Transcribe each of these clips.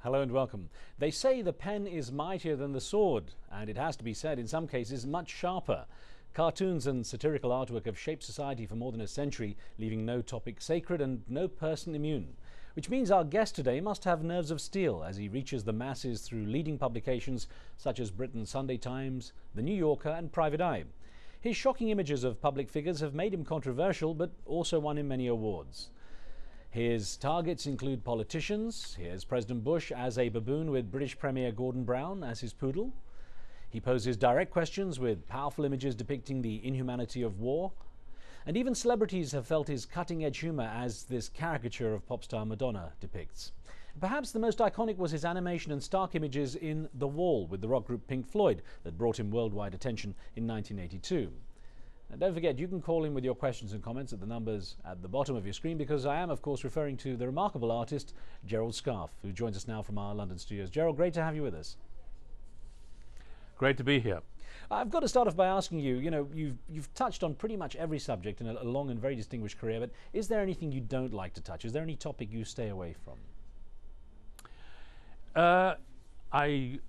Hello and welcome. They say the pen is mightier than the sword, and it has to be said, in some cases, much sharper. Cartoons and satirical artwork have shaped society for more than a century, leaving no topic sacred and no person immune. Which means our guest today must have nerves of steel as he reaches the masses through leading publications such as Britain's Sunday Times, The New Yorker and Private Eye. His shocking images of public figures have made him controversial, but also won him many awards. His targets include politicians. Here's President Bush as a baboon with British Premier Gordon Brown as his poodle. He poses direct questions with powerful images depicting the inhumanity of war. And even celebrities have felt his cutting-edge humour as this caricature of pop star Madonna depicts. Perhaps the most iconic was his animation and stark images in The Wall with the rock group Pink Floyd that brought him worldwide attention in 1982. And don't forget, you can call in with your questions and comments at the numbers at the bottom of your screen, because I am, of course, referring to the remarkable artist Gerald Scarfe, who joins us now from our London studios. Gerald, great to have you with us. Great to be here. I've got to start off by asking you, you've touched on pretty much every subject in a long and very distinguished career, but is there anything you don't like to touch? Is there any topic you stay away from? I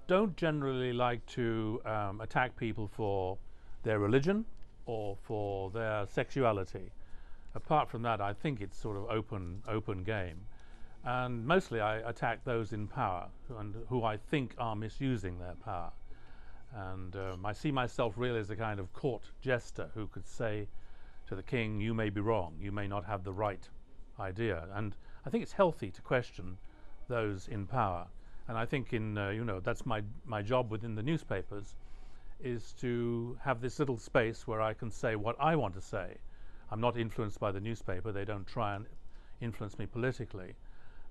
don't generally like to attack people for their religion or for their sexuality. Apart from that, I think it's sort of open game. And mostly I attack those in power and who I think are misusing their power. And I see myself really as a kind of court jester who could say to the king, you may be wrong, you may not have the right idea. And I think it's healthy to question those in power. And I think that's my job within the newspapers, is to have this little space where I can say what I want to say. I'm not influenced by the newspaper. They don't try and influence me politically.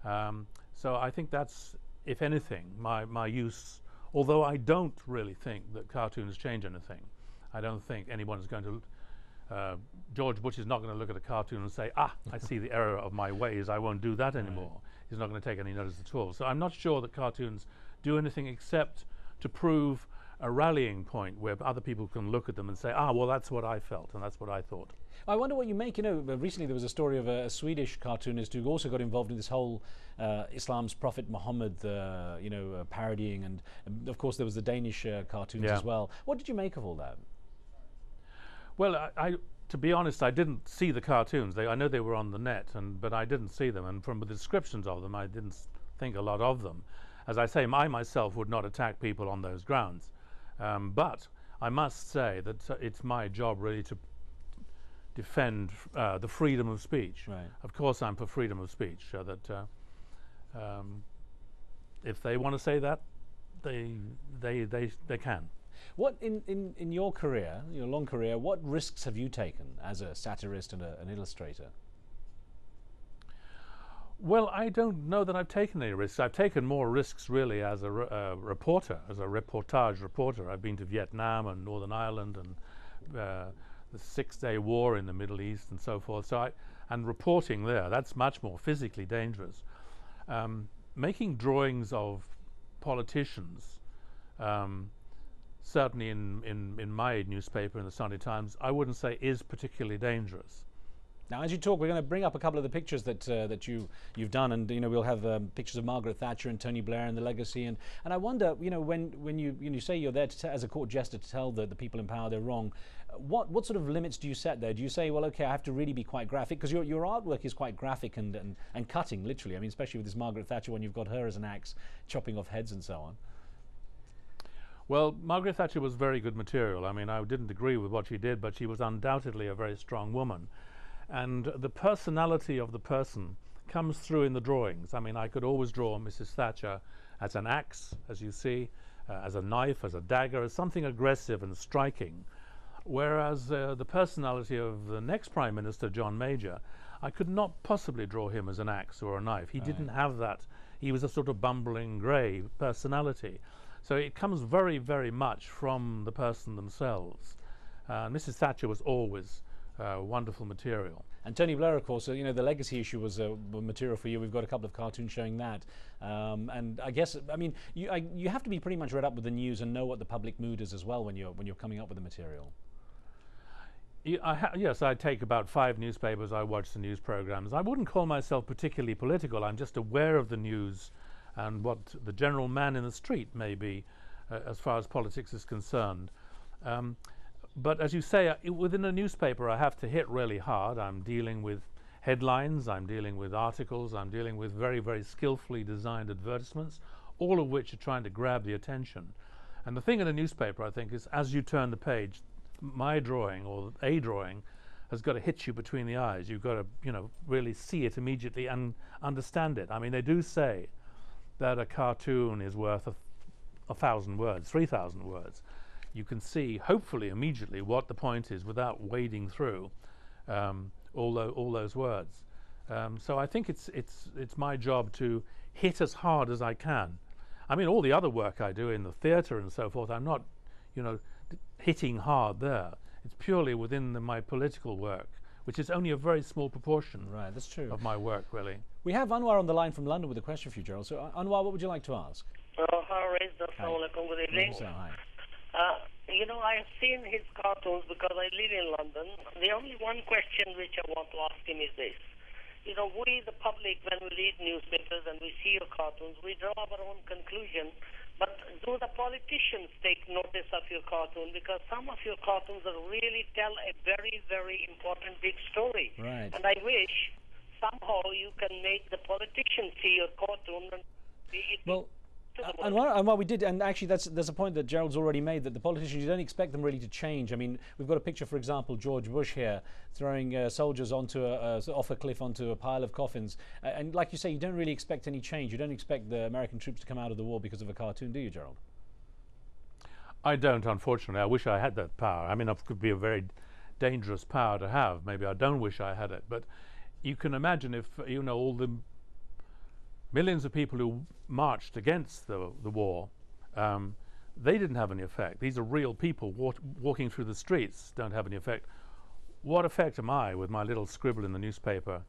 So I think that's, if anything, my use, although I don't really think that cartoons change anything. I don't think anyone is going to, George Bush is not going to look at a cartoon and say, I see the error of my ways, I won't do that anymore. Right. He's not going to take any notice at all. So I'm not sure that cartoons do anything except to prove a rallying point where other people can look at them and say, well, that's what I felt and that's what I thought. I wonder what you make. Recently there was a story of a Swedish cartoonist who also got involved in this whole Islam's Prophet Muhammad, parodying, and of course there was the Danish cartoons as well. What did you make of all that? Well, to be honest, I didn't see the cartoons. I know they were on the net, but I didn't see them, and from the descriptions of them I didn't think a lot of them. As I say, I myself would not attack people on those grounds. But I must say that it's my job really to defend the freedom of speech. Right. Of course I'm for freedom of speech, so that if they want to say that, they can. What in your career, your long career, what risks have you taken as a satirist and an illustrator? Well, I don't know that I've taken any risks. I've taken more risks really as a reporter, as a reportage reporter. I've been to Vietnam and Northern Ireland and the Six-Day War in the Middle East and so forth. And reporting there, that's much more physically dangerous. Making drawings of politicians, certainly in my newspaper, in the Sunday Times, I wouldn't say is particularly dangerous. Now, as you talk, we're going to bring up a couple of the pictures that you've done, and we'll have pictures of Margaret Thatcher and Tony Blair and the legacy, and I wonder, when you say you're there as a court jester to tell the people in power they're wrong, what sort of limits do you set there? Do you say, well, okay, I have to really be quite graphic, because your artwork is quite graphic and cutting, literally. I mean, especially with this Margaret Thatcher one, you've got her as an axe chopping off heads and so on. Well, Margaret Thatcher was very good material. I mean, I didn't agree with what she did, but she was undoubtedly a very strong woman. And the personality of the person comes through in the drawings. I mean, I could always draw Mrs. Thatcher as an axe, as you see, as a knife, as a dagger, as something aggressive and striking. Whereas the personality of the next Prime Minister, John Major, I could not possibly draw him as an axe or a knife. He didn't have that. He was a sort of bumbling grey personality. So it comes very, very much from the person themselves. Mrs. Thatcher was always wonderful material. And Tony Blair, of course, the legacy issue was material for you. We've got a couple of cartoons showing that. And I guess, I mean, you have to be pretty much read up with the news and know what the public mood is as well when you're coming up with the material. Yes, I take about 5 newspapers. I watch the news programs. I wouldn't call myself particularly political. I'm just aware of the news and what the general man in the street may be, as far as politics is concerned. But as you say, within a newspaper, I have to hit really hard. I'm dealing with headlines, I'm dealing with articles, I'm dealing with very, very skillfully designed advertisements, all of which are trying to grab the attention. And the thing in a newspaper, I think, is as you turn the page, my drawing or a drawing has got to hit you between the eyes. You've got to, you know, really see it immediately and understand it. I mean, they do say that a cartoon is worth 1,000 words, 3,000 words. You can see, hopefully, immediately what the point is without wading through all those words. So I think it's my job to hit as hard as I can. I mean, all the other work I do in the theatre and so forth, I'm not, you know, hitting hard there. It's purely within my political work, which is only a very small proportion. Right, that's true. Of my work, really. We have Anwar on the line from London with a question for you, Gerald. So, Anwar, what would you like to ask? Hi, Riz. Assalamu alaikum. Good evening. Hi. You know, I have seen his cartoons because I live in London. The only one question which I want to ask him is this. You know, we, the public, when we read newspapers and we see your cartoons, we draw our own conclusion. But do the politicians take notice of your cartoon? Because some of your cartoons really tell a very, very important big story. Right. And I wish somehow you can make the politicians see your cartoon and well, Anwar, we did, and actually there's a point that Gerald's already made, that the politicians, you don't expect them really to change. I mean, we've got a picture, for example, George Bush here throwing soldiers onto off a cliff onto a pile of coffins, and like you say, you don't really expect any change. You don't expect the American troops to come out of the war because of a cartoon, do you, Gerald? I don't, unfortunately. I wish I had that power. I mean, it could be a very dangerous power to have. Maybe I don't wish I had it, but you can imagine if, you know, all the millions of people who marched against the war, they didn't have any effect. These are real people walking through the streets, don't have any effect. What effect am I, with my little scribble in the newspaper,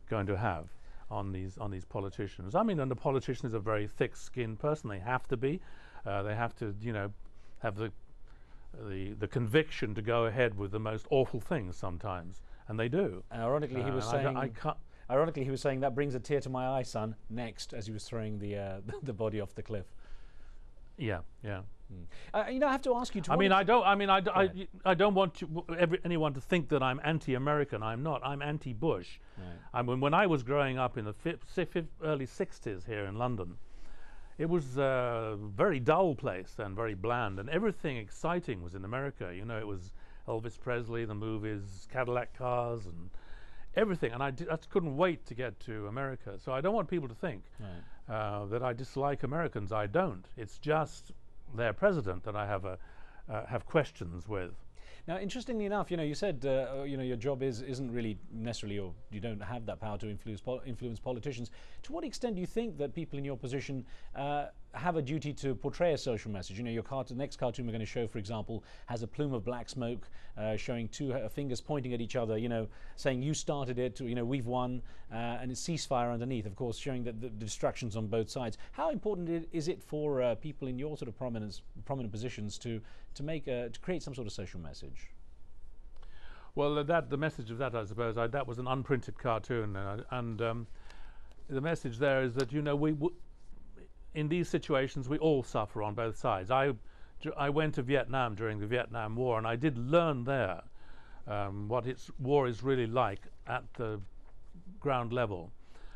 going to have on these politicians? I mean, and the politicians are very thick-skinned person. They have to be. They have to, you know, have the conviction to go ahead with the most awful things sometimes, and they do. Ironically, he was saying. Ironically, he was saying that brings a tear to my eye, son. Next, as he was throwing the body off the cliff. Yeah, yeah. You know, I have to ask you. I don't want anyone to think that I'm anti-American. I'm not. I'm anti-Bush. Right. I mean, when I was growing up in the early '60s here in London, it was a very dull place and very bland, and everything exciting was in America. You know, it was Elvis Presley, the movies, Cadillac cars, and everything, and I just couldn't wait to get to America. So I don't want people to think that I dislike Americans. I don't. It's just their president that I have questions with. Now, interestingly enough, you know, you said you know, your job isn't really necessarily, or you don't have that power to influence politicians. To what extent do you think that people in your position have a duty to portray a social message? You know, your next cartoon we're going to show, for example, has a plume of black smoke showing two fingers pointing at each other, you know, saying you started it, you know, we've won, and it's ceasefire underneath, of course, showing that the destructions on both sides. How important is it for people in your sort of prominent positions to create some sort of social message? Well, the message of that, I suppose, that was an unprinted cartoon, and the message there is that, you know, in these situations we all suffer on both sides. I went to Vietnam during the Vietnam War, and I did learn there what war is really like at the ground level.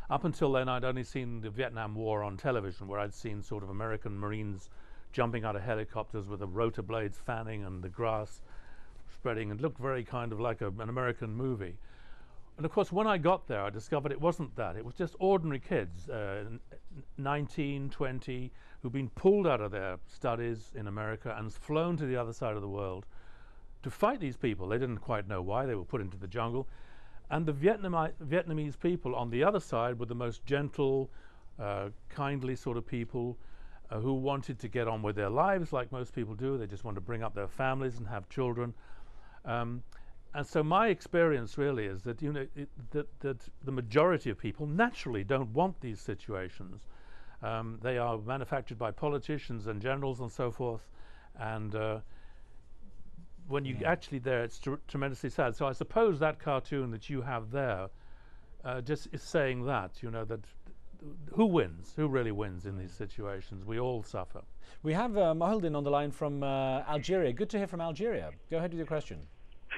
Up until then, I'd only seen the Vietnam War on television, where I'd seen sort of American Marines jumping out of helicopters with the rotor blades fanning and the grass spreading, and looked very kind of like an American movie. And of course, when I got there, I discovered it wasn't that. It was just ordinary kids, 19, 20, who'd been pulled out of their studies in America and flown to the other side of the world to fight these people. They didn't quite know why. They were put into the jungle. And the Vietnamese people on the other side were the most gentle, kindly sort of people who wanted to get on with their lives like most people do. They just want to bring up their families and have children. And so my experience really is that, you know, that the majority of people naturally don't want these situations. They are manufactured by politicians and generals and so forth. And when you actually there, it's tremendously sad. So I suppose that cartoon that you have there just is saying that, you know, that who wins? Who really wins in these situations? We all suffer. We have Mohaldin on the line from Algeria. Good to hear from Algeria. Go ahead with your question.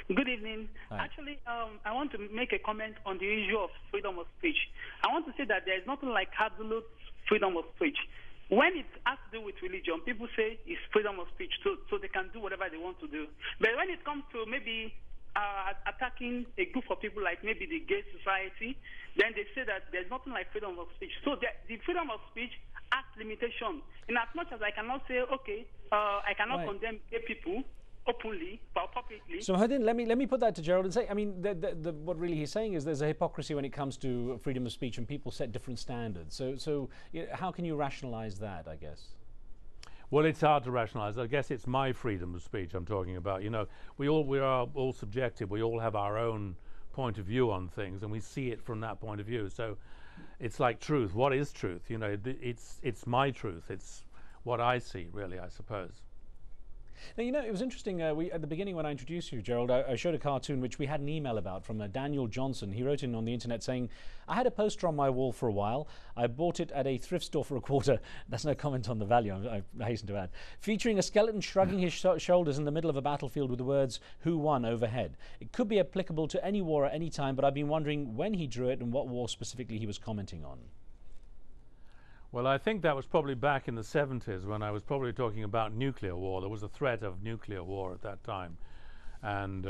Good evening. Hi. Actually, I want to make a comment on the issue of freedom of speech. I want to say that there is nothing like absolute freedom of speech. When it has to do with religion, people say it's freedom of speech, so they can do whatever they want to do. But when it comes to maybe attacking a group of people like maybe the gay society, then they say that there's nothing like freedom of speech. So the freedom of speech has limitation. In as much as I cannot say, okay, I cannot condemn gay people openly, but publicly. So Mohaldin, let me put that to Gerald and say, I mean, what really he's saying is there's a hypocrisy when it comes to freedom of speech, and people set different standards. So you know, how can you rationalize that, I guess? Well, it's hard to rationalize. I guess it's my freedom of speech I'm talking about. You know, we are all subjective. We all have our own point of view on things, and we see it from that point of view. So it's like truth. What is truth? You know, it's my truth. It's what I see, really, I suppose. Now, you know, it was interesting, at the beginning when I introduced you, Gerald, I showed a cartoon which we had an email about from Daniel Johnson. He wrote in on the internet saying, I had a poster on my wall for a while. I bought it at a thrift store for $0.25. That's no comment on the value, I hasten to add. Featuring a skeleton shrugging his shoulders in the middle of a battlefield with the words, "Who won?" overhead. It could be applicable to any war at any time, but I've been wondering when he drew it and what war specifically he was commenting on. Well, I think that was probably back in the 70s when I was probably talking about nuclear war. There was a threat of nuclear war at that time. And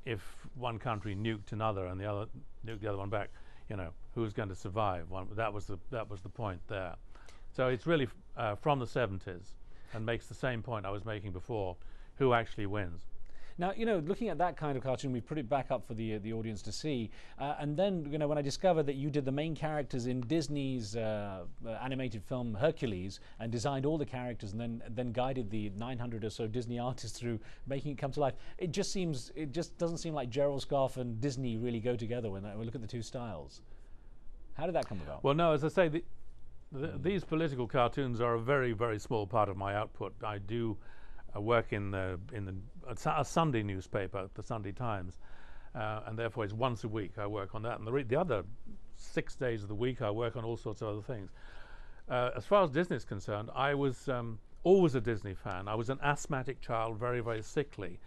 if one country nuked another and the other nuked the other one back, you know, who's going to survive? That was the point there. So it's really from the 70s and makes the same point I was making before, who actually wins. Now, you know, looking at that kind of cartoon, we put it back up for the audience to see. And then, you know, when I discovered that you did the main characters in Disney's animated film Hercules and designed all the characters and then guided the 900 or so Disney artists through making it come to life, it just doesn't seem like Gerald Scarfe and Disney really go together when we look at the two styles. How did that come about? Well, no, as I say, these political cartoons are a very, very small part of my output. I do work in a Sunday newspaper, the Sunday Times, and therefore it's once a week I work on that. And the other 6 days of the week I work on all sorts of other things. As far as Disney is concerned, I was always a Disney fan. I was an asthmatic child, very, very sickly,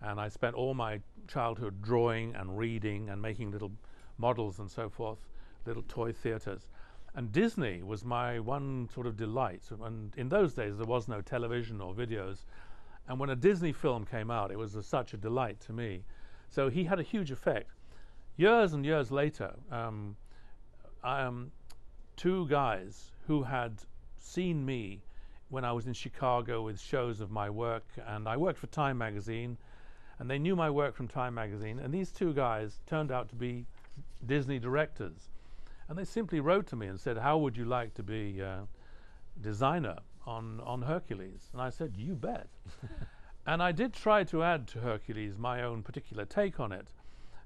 and I spent all my childhood drawing and reading and making little models and so forth, little toy theaters. And Disney was my one sort of delight. And in those days there was no television or videos. And when a Disney film came out, it was such a delight to me. So he had a huge effect. Years and years later, two guys who had seen me when I was in Chicago with shows of my work, and I worked for Time magazine, and they knew my work from Time magazine, and these two guys turned out to be Disney directors. And they simply wrote to me and said, how would you like to be designer on Hercules? And I said, you bet. And I did try to add to Hercules my own particular take on it.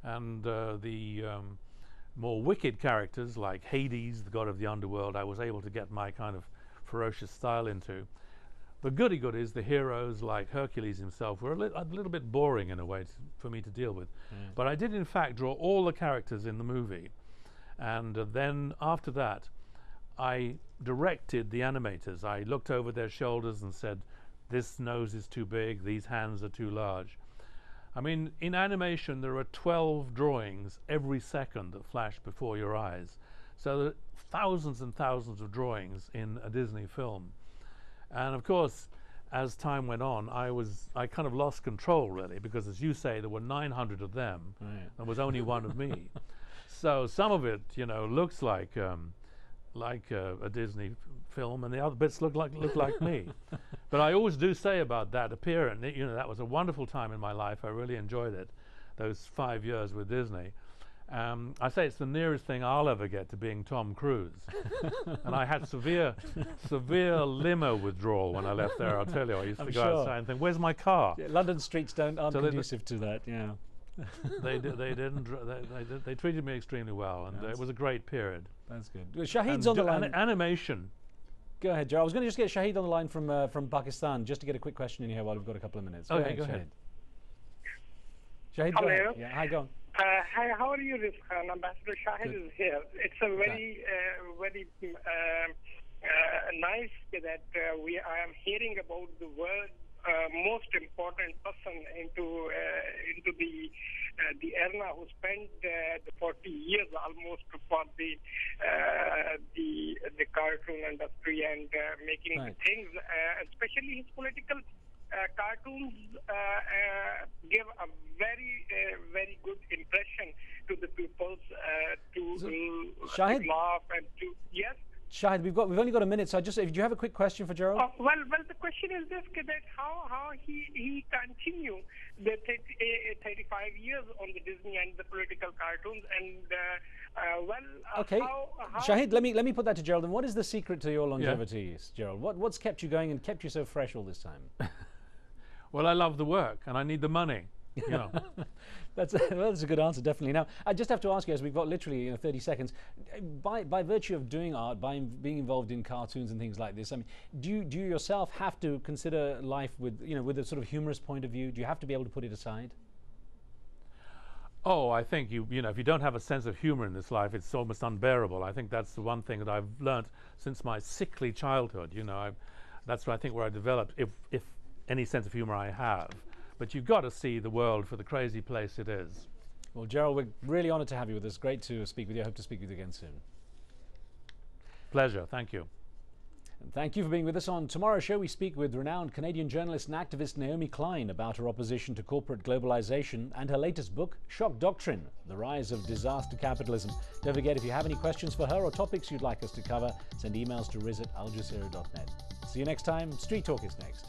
And the more wicked characters like Hades, the god of the underworld, I was able to get my kind of ferocious style into. The goody-good is the heroes like Hercules himself were a little bit boring in a way for me to deal with. But I did in fact draw all the characters in the movie. And then after that, I directed the animators. I looked over their shoulders and said, this nose is too big, these hands are too large. I mean, in animation, there are 12 drawings every second that flash before your eyes. So there are thousands and thousands of drawings in a Disney film. And of course, as time went on, I kind of lost control, really, because as you say, there were 900 of them. Right. There was only one of me. So some of it, you know, looks like a Disney film, and the other bits look like me. But I always do say about that appearance, you know, that was a wonderful time in my life. I really enjoyed it, those 5 years with Disney. I say it's the nearest thing I'll ever get to being Tom Cruise. And I had severe limo withdrawal when I left there. I'll tell you, I used to go outside and think, "Where's my car?" Yeah, London streets aren't conducive to that. Yeah. They treated me extremely well, and it was a great period. That's good. Shahid's on the line. Animation. Go ahead, Joe. I was going to just get Shahid on the line from Pakistan, just to get a quick question in here while we've got a couple of minutes. Okay, go ahead. Shahid, go ahead. Yeah, hi, go on. Hi, how are you, Riz Khan? Ambassador Shahid is here. It's a very, nice that I am hearing about the world most important person into the arena who spent the 40 years almost for the cartoon industry and making the things, especially his political cartoons give a very good impression to the people to laugh and to Shahid, we've only got a minute, so do you have a quick question for Gerald? Well, the question is this: that how he continue the 35 years on the Disney and the political cartoons, and okay, Shahid, let me put that to Gerald. And what is the secret to your longevity, Gerald? What's kept you going and kept you so fresh all this time? Well, I love the work and I need the money. You know. That's a good answer, definitely. Now, I just have to ask you, as we've got literally 30 seconds, by virtue of doing art, by being involved in cartoons and things like this, I mean, do you yourself have to consider life with a sort of humorous point of view? Do you have to be able to put it aside? Oh, I think if you don't have a sense of humor in this life, it's almost unbearable. I think that's the one thing that I've learned since my sickly childhood. That's what I think where I developed, if any sense of humor I have. But you've got to see the world for the crazy place it is. Well, Gerald, we're really honored to have you with us. Great to speak with you. I hope to speak with you again soon. Pleasure. Thank you. And thank you for being with us. On tomorrow's show, we speak with renowned Canadian journalist and activist Naomi Klein about her opposition to corporate globalization and her latest book, Shock Doctrine, The Rise of Disaster Capitalism. Don't forget, if you have any questions for her or topics you'd like us to cover, send emails to riz@aljazeera.net. See you next time. Street Talk is next.